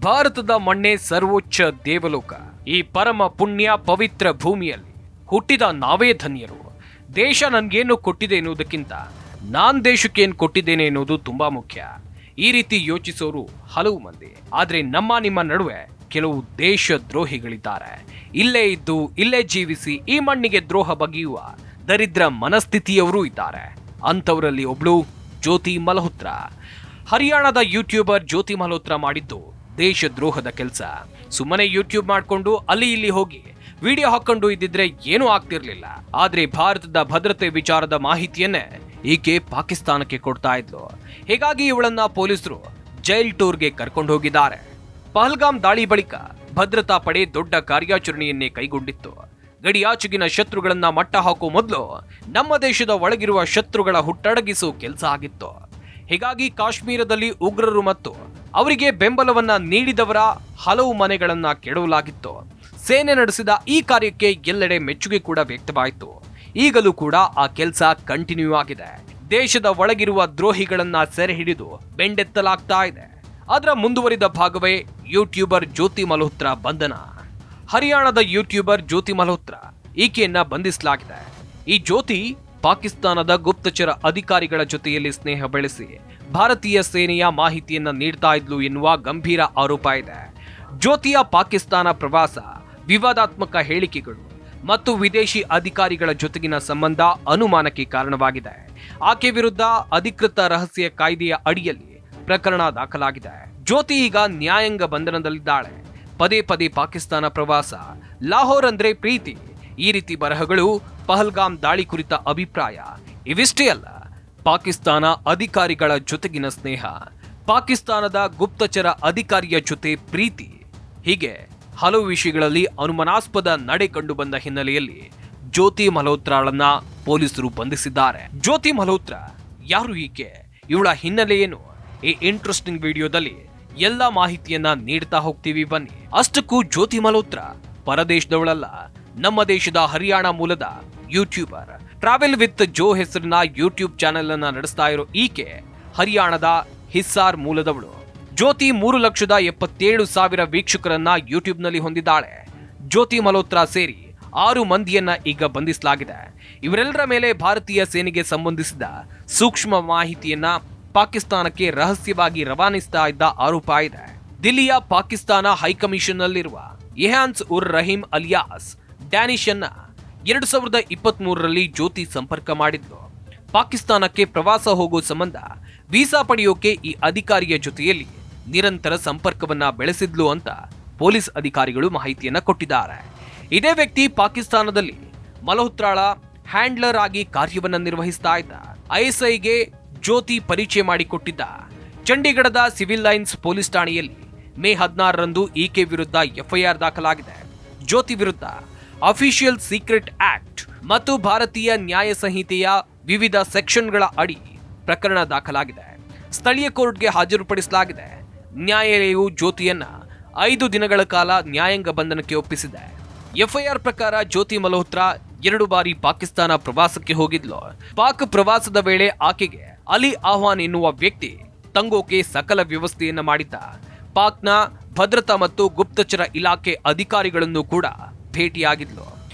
ಭಾರತದ ಮಣ್ಣೆ ಸರ್ವೋಚ್ಚ ದೇವಲೋಕ. ಈ ಪರಮ ಪುಣ್ಯ ಪವಿತ್ರ ಭೂಮಿಯಲ್ಲಿ ಹುಟ್ಟಿದ ನಾವೇ ಧನ್ಯರು. ದೇಶ ನನ್ಗೇನು ಕೊಟ್ಟಿದೆ ಎನ್ನುವುದಕ್ಕಿಂತ ನಾನ್ ದೇಶಕ್ಕೇನು ಕೊಟ್ಟಿದ್ದೇನೆ ಎನ್ನುವುದು ತುಂಬಾ ಮುಖ್ಯ. ಈ ರೀತಿ ಯೋಚಿಸೋರು ಹಲವು ಮಂದಿ. ಆದ್ರೆ ನಿಮ್ಮ ನಡುವೆ ಕೆಲವು ದೇಶ ದ್ರೋಹಿಗಳಿದ್ದಾರೆ. ಇಲ್ಲೇ ಇದ್ದು ಇಲ್ಲೇ ಜೀವಿಸಿ ಈ ಮಣ್ಣಿಗೆ ದ್ರೋಹ ಬಗೆಯುವ ದರಿದ್ರ ಮನಸ್ಥಿತಿಯವರೂ ಇದ್ದಾರೆ. ಅಂಥವರಲ್ಲಿ ಒಬ್ಳು ಜ್ಯೋತಿ ಮಲ್ಹೋತ್ರಾ. ಹರಿಯಾಣದ ಯೂಟ್ಯೂಬರ್ ಜ್ಯೋತಿ ಮಲ್ಹೋತ್ರಾ ಮಾಡಿದ್ದು ದೇಶ ದ್ರೋಹದ ಕೆಲಸ. ಸುಮ್ಮನೆ ಯೂಟ್ಯೂಬ್ ಮಾಡ್ಕೊಂಡು ಅಲ್ಲಿ ಇಲ್ಲಿ ಹೋಗಿ ವಿಡಿಯೋ ಹಾಕೊಂಡು ಇದ್ದಿದ್ರೆ ಏನೂ ಆಗ್ತಿರ್ಲಿಲ್ಲ. ಆದ್ರೆ ಭಾರತದ ಭದ್ರತೆ ವಿಚಾರದ ಮಾಹಿತಿಯನ್ನೇ ಈಕೆ ಪಾಕಿಸ್ತಾನಕ್ಕೆ ಕೊಡ್ತಾ ಇದ್ಲು. ಹೀಗಾಗಿ ಇವಳನ್ನ ಪೊಲೀಸರು ಜೈಲ್ ಟೂರ್ಗೆ ಕರ್ಕೊಂಡು ಹೋಗಿದ್ದಾರೆ. ಪಹಲ್ಗಾಮ್ ದಾಳಿ ಬಳಿಕ ಭದ್ರತಾ ಪಡೆ ದೊಡ್ಡ ಕಾರ್ಯಾಚರಣೆಯನ್ನೇ ಕೈಗೊಂಡಿತ್ತು. ಗಡಿಯಾಚೆಗಿನ ಶತ್ರುಗಳನ್ನ ಮಟ್ಟ ಹಾಕೋ ಮೊದಲು ನಮ್ಮ ದೇಶದ ಒಳಗಿರುವ ಶತ್ರುಗಳ ಹುಟ್ಟಡಗಿಸೋ ಕೆಲಸ ಆಗಿತ್ತು. ಹೀಗಾಗಿ ಕಾಶ್ಮೀರದಲ್ಲಿ ಉಗ್ರರು ಮತ್ತು ಅವರಿಗೆ ಬೆಂಬಲವನ್ನ ನೀಡಿದವರ ಹಲವು ಮನೆಗಳನ್ನ ಕೆಡವಲಾಗಿತ್ತು. ಸೇನೆ ನಡೆಸಿದ ಈ ಕಾರ್ಯಕ್ಕೆ ಎಲ್ಲೆಡೆ ಮೆಚ್ಚುಗೆ ಕೂಡ ವ್ಯಕ್ತವಾಯಿತು. ಈಗಲೂ ಕೂಡ ಆ ಕೆಲಸ ಕಂಟಿನ್ಯೂ ಆಗಿದೆ. ದೇಶದ ಒಳಗಿರುವ ದ್ರೋಹಿಗಳನ್ನ ಸೆರೆ ಹಿಡಿದು ಬೆಂಡೆತ್ತಲಾಗ್ತಾ ಇದೆ. ಅದರ ಮುಂದುವರಿದ ಭಾಗವೇ ಯೂಟ್ಯೂಬರ್ ಜ್ಯೋತಿ ಮಲ್ಹೋತ್ರಾ ಬಂಧನ. ಹರಿಯಾಣದ ಯೂಟ್ಯೂಬರ್ ಜ್ಯೋತಿ ಮಲ್ಹೋತ್ರಾ ಈಕೆಯನ್ನ ಬಂಧಿಸಲಾಗಿದೆ. ಈ ಜ್ಯೋತಿ ಪಾಕಿಸ್ತಾನದ ಗುಪ್ತಚರ ಅಧಿಕಾರಿಗಳ ಜೊತೆಯಲ್ಲಿ ಸ್ನೇಹ ಬೆಳೆಸಿ ಭಾರತೀಯ ಸೇನೆಯ ಮಾಹಿತಿಯನ್ನ ನೀಡ್ತಾ ಇದ್ಲು ಎನ್ನುವ ಗಂಭೀರ ಆರೋಪ ಇದೆ. ಜ್ಯೋತಿಯ ಪಾಕಿಸ್ತಾನ ಪ್ರವಾಸ, ವಿವಾದಾತ್ಮಕ ಹೇಳಿಕೆಗಳು ಮತ್ತು ವಿದೇಶಿ ಅಧಿಕಾರಿಗಳ ಜೊತೆಗಿನ ಸಂಬಂಧ ಅನುಮಾನಕ್ಕೆ ಕಾರಣವಾಗಿದೆ. ಆಕೆ ವಿರುದ್ಧ ಅಧಿಕೃತ ರಹಸ್ಯ ಕಾಯ್ದೆಯ ಅಡಿಯಲ್ಲಿ ಪ್ರಕರಣ ದಾಖಲಾಗಿದೆ. ಜ್ಯೋತಿ ಈಗ ನ್ಯಾಯಾಂಗ ಬಂಧನದಲ್ಲಿದ್ದಾಳೆ. ಪದೇ ಪದೇ ಪಾಕಿಸ್ತಾನ ಪ್ರವಾಸ, ಲಾಹೋರ್ ಅಂದ್ರೆ ಪ್ರೀತಿ, ಈ ರೀತಿ ಬರಹಗಳು, ಪಹಲ್ಗಾಮ್ ದಾಳಿ ಕುರಿತ ಅಭಿಪ್ರಾಯ ಇವಿಷ್ಟೇ ಅಲ್ಲ, ಪಾಕಿಸ್ತಾನ ಅಧಿಕಾರಿಗಳ ಜೊತೆಗಿನ ಸ್ನೇಹ, ಪಾಕಿಸ್ತಾನದ ಗುಪ್ತಚರ ಅಧಿಕಾರಿಯ ಜೊತೆ ಪ್ರೀತಿ, ಹೀಗೆ ಹಲವು ವಿಷಯಗಳಲ್ಲಿ ಅನುಮಾನಾಸ್ಪದ ನಡೆ ಕಂಡು ಬಂದ ಹಿನ್ನೆಲೆಯಲ್ಲಿ ಜ್ಯೋತಿ ಮಲ್ಹೋತ್ರಾಳನ್ನ ಪೊಲೀಸರು ಬಂಧಿಸಿದ್ದಾರೆ. ಜ್ಯೋತಿ ಮಲ್ಹೋತ್ರಾ ಯಾರು, ಈಕೆ, ಇವಳ ಹಿನ್ನೆಲೆ ಏನು? ಈ ಇಂಟ್ರೆಸ್ಟಿಂಗ್ ವಿಡಿಯೋದಲ್ಲಿ ಎಲ್ಲ ಮಾಹಿತಿಯನ್ನ ನೀಡ್ತಾ ಹೋಗ್ತೀವಿ, ಬನ್ನಿ. ಅಷ್ಟಕ್ಕೂ ಜ್ಯೋತಿ ಮಲ್ಹೋತ್ರಾ ಪರದೇಶದವಳಲ್ಲ. ನಮ್ಮ ದೇಶದ ಹರಿಯಾಣ ಮೂಲದ ಯೂಟ್ಯೂಬರ್. ಟ್ರಾವೆಲ್ ವಿತ್ ಜೋ ಹೆಸರಿನ ಯೂಟ್ಯೂಬ್ ಚಾನೆಲ್ ಅನ್ನ ನಡೆಸ್ತಾ ಇರೋ ಈಕೆ ಹರಿಯಾಣದ ಹಿಸ್ಸಾರ್ ಮೂಲದವಳು. ಜ್ಯೋತಿ 3,77,000 ವೀಕ್ಷಕರನ್ನ ಯೂಟ್ಯೂಬ್ ನಲ್ಲಿ ಹೊಂದಿದ್ದಾಳೆ. ಜ್ಯೋತಿ ಮಲ್ಹೋತ್ರಾ ಸೇರಿ 6 ಮಂದಿಯನ್ನ ಈಗ ಬಂಧಿಸಲಾಗಿದೆ. ಇವರೆಲ್ಲರ ಮೇಲೆ ಭಾರತೀಯ ಸೇನೆಗೆ ಸಂಬಂಧಿಸಿದ ಸೂಕ್ಷ್ಮ ಮಾಹಿತಿಯನ್ನ ಪಾಕಿಸ್ತಾನಕ್ಕೆ ರಹಸ್ಯವಾಗಿ ರವಾನಿಸ್ತಾ ಇದ್ದ ಆರೋಪ ಇದೆ. ದಿಲ್ಲಿಯ ಪಾಕಿಸ್ತಾನ ಹೈಕಮಿಷನ್ ನಲ್ಲಿರುವ ಎಹಾನ್ಸ್ ಉರ್ ರಹೀಂ ಅಲಿಯಾಸ್ ಡ್ಯಾನಿಶ್ ಅನ್ನ 2023ರಲ್ಲಿ ಜ್ಯೋತಿ ಸಂಪರ್ಕ ಮಾಡಿದ್ಲು. ಪಾಕಿಸ್ತಾನಕ್ಕೆ ಪ್ರವಾಸ ಹೋಗೋ ಸಂಬಂಧ ವೀಸಾ ಪಡೆಯೋಕೆ ಈ ಅಧಿಕಾರಿಯ ಜೊತೆಯಲ್ಲಿ ನಿರಂತರ ಸಂಪರ್ಕವನ್ನ ಬೆಳೆಸಿದ್ಲು ಅಂತ ಪೊಲೀಸ್ ಅಧಿಕಾರಿಗಳು ಮಾಹಿತಿಯನ್ನ ಕೊಟ್ಟಿದ್ದಾರೆ. ಇದೇ ವ್ಯಕ್ತಿ ಪಾಕಿಸ್ತಾನದಲ್ಲಿ ಮಲ್ಹೋತ್ರಾಳ ಹ್ಯಾಂಡ್ಲರ್ ಆಗಿ ಕಾರ್ಯವನ್ನ ನಿರ್ವಹಿಸ್ತಾ ಇದ್ದ. ಐಎಸ್ಐಗೆ ಜ್ಯೋತಿ ಪರಿಚಯ ಮಾಡಿಕೊಟ್ಟಿದ್ದ. ಚಂಡೀಗಢದ ಸಿವಿಲ್ ಲೈನ್ಸ್ ಪೊಲೀಸ್ ಠಾಣೆಯಲ್ಲಿ ಮೇ 16ರಂದು ಈಕೆ ವಿರುದ್ಧ ಎಫ್ಐಆರ್ ದಾಖಲಾಗಿದೆ. ಜ್ಯೋತಿ ವಿರುದ್ಧ ಅಫಿಷಿಯಲ್ ಸೀಕ್ರೆಟ್ ಆಕ್ಟ್ ಮತ್ತು ಭಾರತೀಯ ನ್ಯಾಯ ಸಂಹಿತೆಯ ವಿವಿಧ ಸೆಕ್ಷನ್ಗಳ ಅಡಿ ಪ್ರಕರಣ ದಾಖಲಾಗಿದೆ. ಸ್ಥಳೀಯ ಕೋರ್ಟ್ಗೆ ಹಾಜರುಪಡಿಸಲಾಗಿದೆ. ನ್ಯಾಯಾಲಯವು ಜ್ಯೋತಿಯನ್ನ 5 ದಿನಗಳ ಕಾಲ ನ್ಯಾಯಾಂಗ ಬಂಧನಕ್ಕೆ ಒಪ್ಪಿಸಿದೆ. ಎಫ್ಐಆರ್ ಪ್ರಕಾರ ಜ್ಯೋತಿ ಮಲ್ಹೋತ್ರಾ 2 ಬಾರಿ ಪಾಕಿಸ್ತಾನ ಪ್ರವಾಸಕ್ಕೆ ಹೋಗಿದ್ಲು. ಪಾಕ್ ಪ್ರವಾಸದ ವೇಳೆ ಆಕೆಗೆ ಅಲಿ ಆಹ್ವಾನ್ ಎನ್ನುವ ವ್ಯಕ್ತಿ ತಂಗೋಕೆ ಸಕಲ ವ್ಯವಸ್ಥೆಯನ್ನ ಮಾಡಿದ್ದ. ಪಾಕ್ನ ಭದ್ರತಾ ಮತ್ತು ಗುಪ್ತಚರ ಇಲಾಖೆ ಅಧಿಕಾರಿಗಳನ್ನು ಕೂಡ ಭೇಟಿಯಾಗಿದ್ಲು.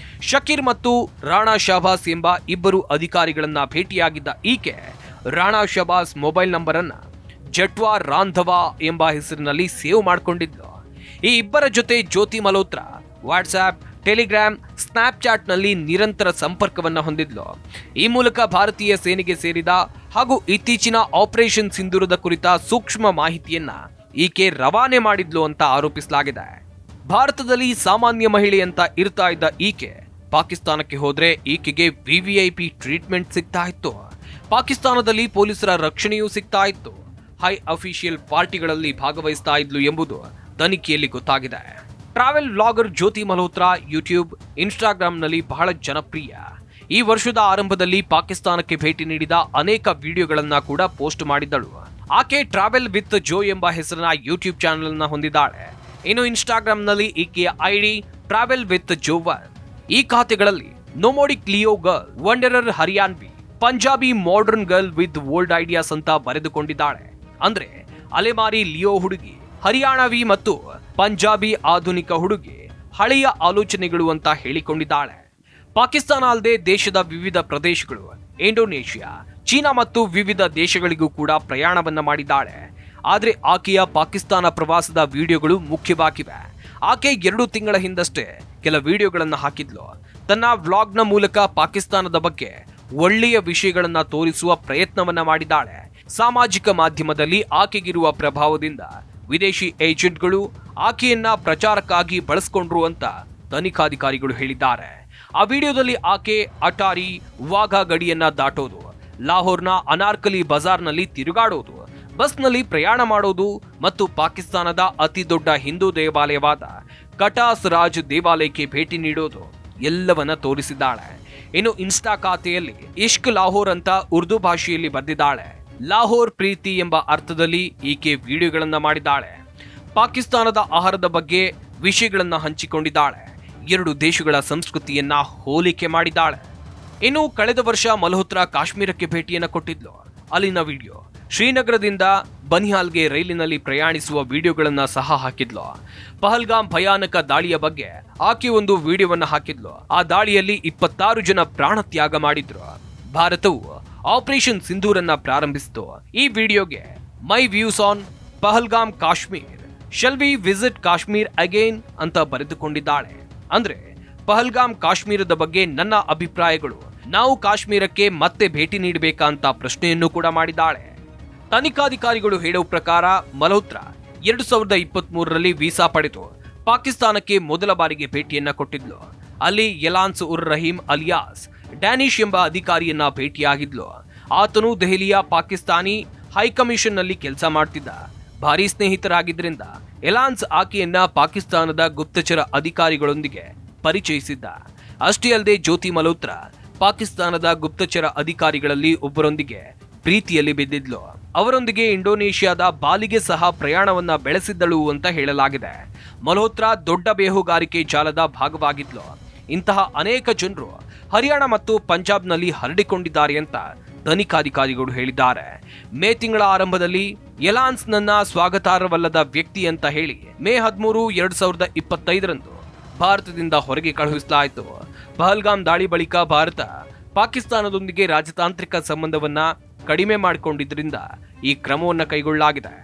ಶಕೀರ್ ಮತ್ತು ರಾಣಾ ಶಹಬಾಸ್ ಎಂಬ 2 ಅಧಿಕಾರಿಗಳನ್ನ ಭೇಟಿಯಾಗಿದ್ದ ಈಕೆ ರಾಣಾ ಶಹಬಾಸ್ ಮೊಬೈಲ್ ನಂಬರ್ ಅನ್ನ ಜಟ್ವಾ ರಾಂಧವಾ ಎಂಬ ಹೆಸರಿನಲ್ಲಿ ಸೇವ್ ಮಾಡಿಕೊಂಡಿದ್ಲು. ಈ 2 ಜೊತೆ ಜ್ಯೋತಿ ಮಲ್ಹೋತ್ರಾ ವಾಟ್ಸ್ಆಪ್, ಟೆಲಿಗ್ರಾಮ್, ಸ್ನ್ಯಾಪ್ಚಾಟ್ ನಲ್ಲಿ ನಿರಂತರ ಸಂಪರ್ಕವನ್ನ ಹೊಂದಿದ್ಲು. ಈ ಮೂಲಕ ಭಾರತೀಯ ಸೇನೆಗೆ ಸೇರಿದ ಹಾಗೂ ಇತ್ತೀಚಿನ ಆಪರೇಷನ್ ಸಿಂಧೂರದ ಕುರಿತ ಸೂಕ್ಷ್ಮ ಮಾಹಿತಿಯನ್ನ ಈಕೆ ರವಾನೆ ಮಾಡಿದ್ಲು ಅಂತ ಆರೋಪಿಸಲಾಗಿದೆ. ಭಾರತದಲ್ಲಿ ಸಾಮಾನ್ಯ ಮಹಿಳೆ ಅಂತ ಇರ್ತಾ ಇದ್ದ ಈಕೆ ಪಾಕಿಸ್ತಾನಕ್ಕೆ ಹೋದ್ರೆ ಈಕೆಗೆ ವಿವಿಐಪಿ ಟ್ರೀಟ್ಮೆಂಟ್ ಸಿಗ್ತಾ ಇತ್ತು. ಪಾಕಿಸ್ತಾನದಲ್ಲಿ ಪೊಲೀಸರ ರಕ್ಷಣೆಯೂ ಸಿಗ್ತಾ ಇತ್ತು. ಹೈ ಅಫಿಷಿಯಲ್ ಪಾರ್ಟಿಗಳಲ್ಲಿ ಭಾಗವಹಿಸ್ತಾ ಇದ್ಲು ಎಂಬುದು ತನಿಖೆಯಲ್ಲಿ ಗೊತ್ತಾಗಿದೆ. ಟ್ರಾವೆಲ್ ವ್ಲಾಗರ್ ಜ್ಯೋತಿ ಮಲ್ಹೋತ್ರಾ ಯೂಟ್ಯೂಬ್, ಇನ್ಸ್ಟಾಗ್ರಾಂನಲ್ಲಿ ಬಹಳ ಜನಪ್ರಿಯ. ಈ ವರ್ಷದ ಆರಂಭದಲ್ಲಿ ಪಾಕಿಸ್ತಾನಕ್ಕೆ ಭೇಟಿ ನೀಡಿದ ಅನೇಕ ವಿಡಿಯೋಗಳನ್ನ ಕೂಡ ಪೋಸ್ಟ್ ಮಾಡಿದ್ದಳು. ಆಕೆ ಟ್ರಾವೆಲ್ ವಿತ್ ಜೋ ಎಂಬ ಹೆಸರಿನ ಯೂಟ್ಯೂಬ್ ಚಾನೆಲ್ ಅನ್ನ ಹೊಂದಿದ್ದಾಳೆ. ಇನ್ನು ಇನ್ಸ್ಟಾಗ್ರಾಂನಲ್ಲಿ ಈಕೆಯ ಐಡಿ ಟ್ರಾವೆಲ್ ವಿತ್ ಜೋವರ್. ಈ ಖಾತೆಗಳಲ್ಲಿ nomadic Leo girl, wanderer Haryanvi, Punjabi modern girl with old ideas ಅಂತ ಬರೆದುಕೊಂಡಿದ್ದಾಳೆ. ಅಂದ್ರೆ ಅಲೆಮಾರಿ ಲಿಯೋ ಹುಡುಗಿ, ಹರಿಯಾಣವಿ ಮತ್ತು ಪಂಜಾಬಿ ಆಧುನಿಕ ಹುಡುಗಿ ಹಳೆಯ ಆಲೋಚನೆಗಳು ಅಂತ ಹೇಳಿಕೊಂಡಿದ್ದಾಳೆ. ಪಾಕಿಸ್ತಾನ ಅಲ್ಲದೆ ದೇಶದ ವಿವಿಧ ಪ್ರದೇಶಗಳು, ಇಂಡೋನೇಷಿಯಾ, ಚೀನಾ ಮತ್ತು ವಿವಿಧ ದೇಶಗಳಿಗೂ ಕೂಡ ಪ್ರಯಾಣವನ್ನ ಮಾಡಿದ್ದಾಳೆ. ಆದರೆ ಆಕೆಯ ಪಾಕಿಸ್ತಾನ ಪ್ರವಾಸದ ವಿಡಿಯೋಗಳು ಮುಖ್ಯವಾಗಿವೆ. ಆಕೆ 2 ತಿಂಗಳ ಹಿಂದಷ್ಟೇ ಕೆಲ ವಿಡಿಯೋಗಳನ್ನು ಹಾಕಿದ್ಲು. ತನ್ನ ವ್ಲಾಗ್ನ ಮೂಲಕ ಪಾಕಿಸ್ತಾನದ ಬಗ್ಗೆ ಒಳ್ಳೆಯ ವಿಷಯಗಳನ್ನ ತೋರಿಸುವ ಪ್ರಯತ್ನವನ್ನ ಮಾಡಿದ್ದಾಳೆ. ಸಾಮಾಜಿಕ ಮಾಧ್ಯಮದಲ್ಲಿ ಆಕೆಗಿರುವ ಪ್ರಭಾವದಿಂದ ವಿದೇಶಿ ಏಜೆಂಟ್ಗಳು ಆಕೆಯನ್ನ ಪ್ರಚಾರಕ್ಕಾಗಿ ಬಳಸಿಕೊಂಡ್ರು ಅಂತ ತನಿಖಾಧಿಕಾರಿಗಳು ಹೇಳಿದ್ದಾರೆ. ಆ ವಿಡಿಯೋದಲ್ಲಿ ಆಕೆ ಅಟಾರಿ ವಾಘಾ ಗಡಿಯನ್ನ ದಾಟೋದು, ಲಾಹೋರ್ನ ಅನಾರ್ಕಲಿ ಬಜಾರ್ನಲ್ಲಿ ತಿರುಗಾಡೋದು, ಬಸ್ನಲ್ಲಿ ಪ್ರಯಾಣ ಮಾಡೋದು ಮತ್ತು ಪಾಕಿಸ್ತಾನದ ಅತಿ ದೊಡ್ಡ ಹಿಂದೂ ದೇವಾಲಯವಾದ ಕಟಾಸ್ ರಾಜ್ ದೇವಾಲಯಕ್ಕೆ ಭೇಟಿ ನೀಡೋದು ಎಲ್ಲವನ್ನ ತೋರಿಸಿದ್ದಾಳೆ. ಇನ್ನು ಇನ್ಸ್ಟಾ ಖಾತೆಯಲ್ಲಿ ಇಷ್ಕ್ ಲಾಹೋರ್ ಅಂತ ಉರ್ದು ಭಾಷೆಯಲ್ಲಿ ಬರೆದಿದ್ದಾಳೆ. ಲಾಹೋರ್ ಪ್ರೀತಿ ಎಂಬ ಅರ್ಥದಲ್ಲಿ ಈಕೆ ವಿಡಿಯೋಗಳನ್ನ ಮಾಡಿದ್ದಾಳೆ. ಪಾಕಿಸ್ತಾನದ ಆಹಾರದ ಬಗ್ಗೆ ವಿಷಯಗಳನ್ನ ಹಂಚಿಕೊಂಡಿದ್ದಾಳೆ. 2 ದೇಶಗಳ ಸಂಸ್ಕೃತಿಯನ್ನ ಹೋಲಿಕೆ ಮಾಡಿದ್ದಾಳೆ. ಇನ್ನು ಕಳೆದ ವರ್ಷ ಮಲ್ಹೋತ್ರಾ ಕಾಶ್ಮೀರಕ್ಕೆ ಭೇಟಿಯನ್ನ ಕೊಟ್ಟಿದ್ಲು. ಅಲ್ಲಿನ ವಿಡಿಯೋ, ಶ್ರೀನಗರದಿಂದ ಬನಿಹಾಲ್ಗೆ ರೈಲಿನಲ್ಲಿ ಪ್ರಯಾಣಿಸುವ ವಿಡಿಯೋಗಳನ್ನ ಸಹ ಹಾಕಿದ್ಲು. ಪಹಲ್ಗಾಮ್ ಭಯಾನಕ ದಾಳಿಯ ಬಗ್ಗೆ ಆಕೆ ಒಂದು ವಿಡಿಯೋವನ್ನ ಹಾಕಿದ್ಲು. ಆ ದಾಳಿಯಲ್ಲಿ 26 ಜನ ಪ್ರಾಣ ತ್ಯಾಗ ಮಾಡಿದ್ರು. ಭಾರತವು ಆಪರೇಷನ್ ಸಿಂಧೂರನ್ನ ಪ್ರಾರಂಭಿಸಿತು. ಈ ವಿಡಿಯೋಗೆ my views on Pahalgam Kashmir, shall we visit Kashmir again ಅಂತ ಬರೆದುಕೊಂಡಿದ್ದಾಳೆ. ಅಂದ್ರೆ ಪಹಲ್ಗಾಮ್ ಕಾಶ್ಮೀರದ ಬಗ್ಗೆ ನನ್ನ ಅಭಿಪ್ರಾಯಗಳು, ನಾವು ಕಾಶ್ಮೀರಕ್ಕೆ ಮತ್ತೆ ಭೇಟಿ ನೀಡಬೇಕಾ ಅಂತ ಪ್ರಶ್ನೆಯನ್ನು ಕೂಡ ಮಾಡಿದ್ದಾಳೆ. ತನಿಖಾಧಿಕಾರಿಗಳು ಹೇಳುವ ಪ್ರಕಾರ ಮಲ್ಹೋತ್ರಾ 2023ರಲ್ಲಿ ವೀಸಾ ಪಡೆದು ಪಾಕಿಸ್ತಾನಕ್ಕೆ ಮೊದಲ ಬಾರಿಗೆ ಭೇಟಿಯನ್ನ ಕೊಟ್ಟಿದ್ಲು. ಅಲ್ಲಿ ಯಲಾನ್ಸ್ ಉರ್ ರಹೀಂ ಅಲಿಯಾಸ್ ಡ್ಯಾನಿಶ್ ಎಂಬ ಅಧಿಕಾರಿಯನ್ನ ಭೇಟಿಯಾಗಿದ್ಲು. ಆತನು ದೆಹಲಿಯ ಪಾಕಿಸ್ತಾನಿ ಹೈಕಮಿಷನ್ ನಲ್ಲಿ ಕೆಲಸ ಮಾಡ್ತಿದ್ದ. ಭಾರಿ ಸ್ನೇಹಿತರಾಗಿದ್ದರಿಂದ ಎಲಾನ್ಸ್ ಆಕೆಯನ್ನ ಪಾಕಿಸ್ತಾನದ ಗುಪ್ತಚರ ಅಧಿಕಾರಿಗಳೊಂದಿಗೆ ಪರಿಚಯಿಸಿದ್ದ. ಅಷ್ಟೇ ಅಲ್ಲದೆ ಜ್ಯೋತಿ ಮಲ್ಹೋತ್ರಾ ಪಾಕಿಸ್ತಾನದ ಗುಪ್ತಚರ ಅಧಿಕಾರಿಗಳಲ್ಲಿ ಒಬ್ಬರೊಂದಿಗೆ ಪ್ರೀತಿಯಲ್ಲಿ ಬಿದ್ದಿದ್ಲು. ಅವರೊಂದಿಗೆ ಇಂಡೋನೇಷ್ಯಾದ ಬಾಲಿಗೆ ಸಹ ಪ್ರಯಾಣವನ್ನ ಬೆಳೆಸಿದ್ದಳು ಅಂತ ಹೇಳಲಾಗಿದೆ. ಮಲ್ಹೋತ್ರಾ ದೊಡ್ಡ ಬೇಹುಗಾರಿಕೆ ಜಾಲದ ಭಾಗವಾಗಿದ್ಲು. ಇಂತಹ ಅನೇಕ ಜನರು ಹರಿಯಾಣ ಮತ್ತು ಪಂಜಾಬ್ನಲ್ಲಿ ಹರಡಿಕೊಂಡಿದ್ದಾರೆ ಅಂತ ತನಿಖಾಧಿಕಾರಿಗಳು ಹೇಳಿದ್ದಾರೆ. ಮೇ ತಿಂಗಳ ಆರಂಭದಲ್ಲಿ ಎಲಾನ್ಸ್ ನನ್ನ ಸ್ವಾಗತಾರ್ಹವಲ್ಲದ ವ್ಯಕ್ತಿ ಅಂತ ಹೇಳಿ ಮೇ 13, 2025ರಂದು ಭಾರತದಿಂದ ಹೊರಗೆ ಕಳುಹಿಸಲಾಯಿತು. ಪಹಲ್ಗಾಮ್ ದಾಳಿ ಬಳಿಕ ಭಾರತ ಪಾಕಿಸ್ತಾನದೊಂದಿಗೆ ರಾಜತಾಂತ್ರಿಕ ಸಂಬಂಧವನ್ನ ಕಡಿಮೆ ಮಾಡಿಕೊಂಡಿದ್ದರಿಂದ ಈ ಕ್ರಮವನ್ನು ಕೈಗೊಳ್ಳಲಾಗಿದೆ.